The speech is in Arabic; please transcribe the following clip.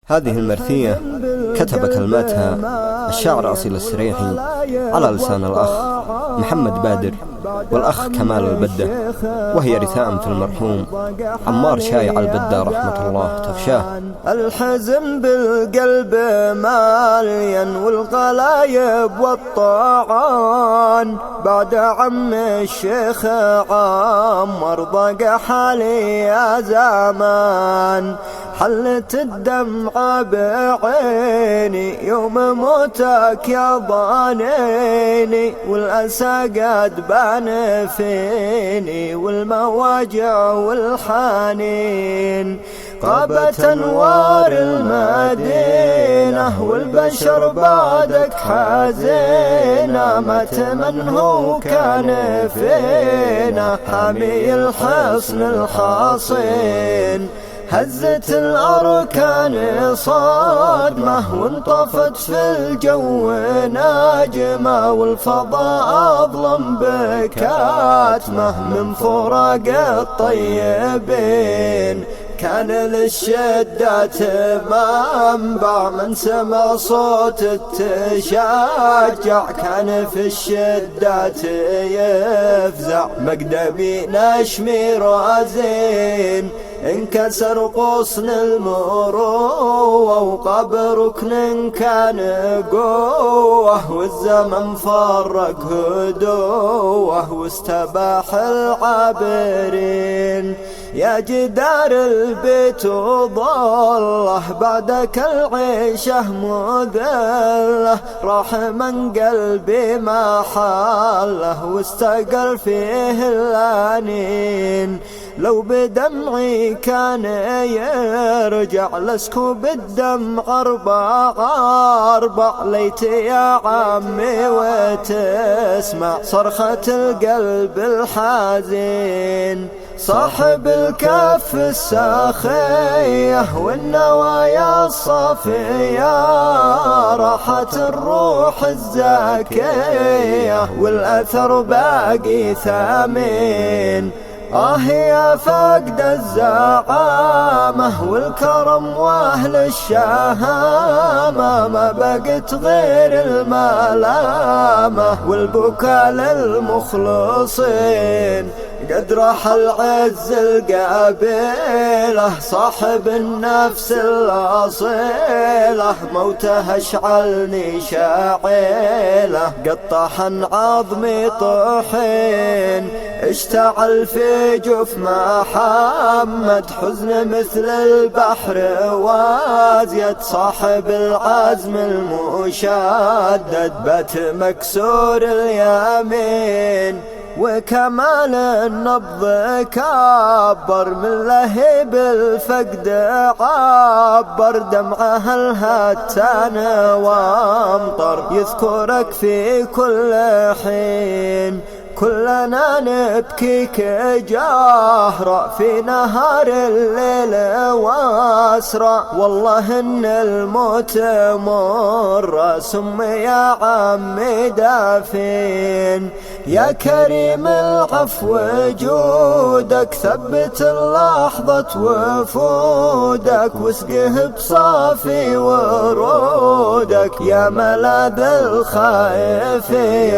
هذه المرثية كتب كلماتها الشاعر أصيل السريحي على لسان الأخ محمد بادر والأخ كمال البدة، وهي رثاء في المرحوم عمار شايع البدة رحمة الله تغشاه. الحزن بالقلب ماليا والغلايب والطاعان، بعد عم الشيخ عمر ضاق حالي يا زمان. حلت الدمعة بعيني يوم موتك يا ضانيني، والأسى قد بان فيني والمواجع والحنين. غابت أنوار المدينة والبشر بعدك حزينة، مات من هو كان فينا حامي الحصن الحصين. هزت الأركان صدمة وانطفت في الجو ناجمة، والفضاء أظلم بكاتمة من فراق الطيبين. كان للشدات منبع من سمع صوت التشجع، كان في الشدات يفزع مقدمي نشمي رازين. انكسر غصن المروة وقبر ركن كان قوة، والزمن فرق هدوه واستباح العابرين. يا جدار البيت وظله بعدك العيشه مذله، راح من قلبي ما حاله واستقر فيه الانين. لو بدمعي كان يرجع لسكوب الدمع أربع، ليت يا عمي وتسمع صرخة القلب الحزين. صاحب الكف الساخية والنوايا الصافية، راحت الروح الزاكية والأثر باقي ثمين. يا فقد الزعامة والكرم واهل الشهامة، ما بقت غير الملامة والبكاء للمخلصين. قد راح العز القابله صاحب النفس الأصيلة، موته اشعلني شاعله قطحن عظمي طحين. اشتعل في جوف محمد حزن مثل البحر وازيد، صاحب العزم المشدد بات مكسور اليمين. وكمال النبض كبر من لهيب الفقد عبر، دمعه الهتان وامطر يذكرك في كل حين. كلنا نبكيك جاهرة في نهار الليل واسرى، والله ان الموت مر سم يا عمي دافين. يا كريم العفو جودك ثبت اللحظة وفودك، واسقه بصافي ورودك يا ملاذ الخائفين.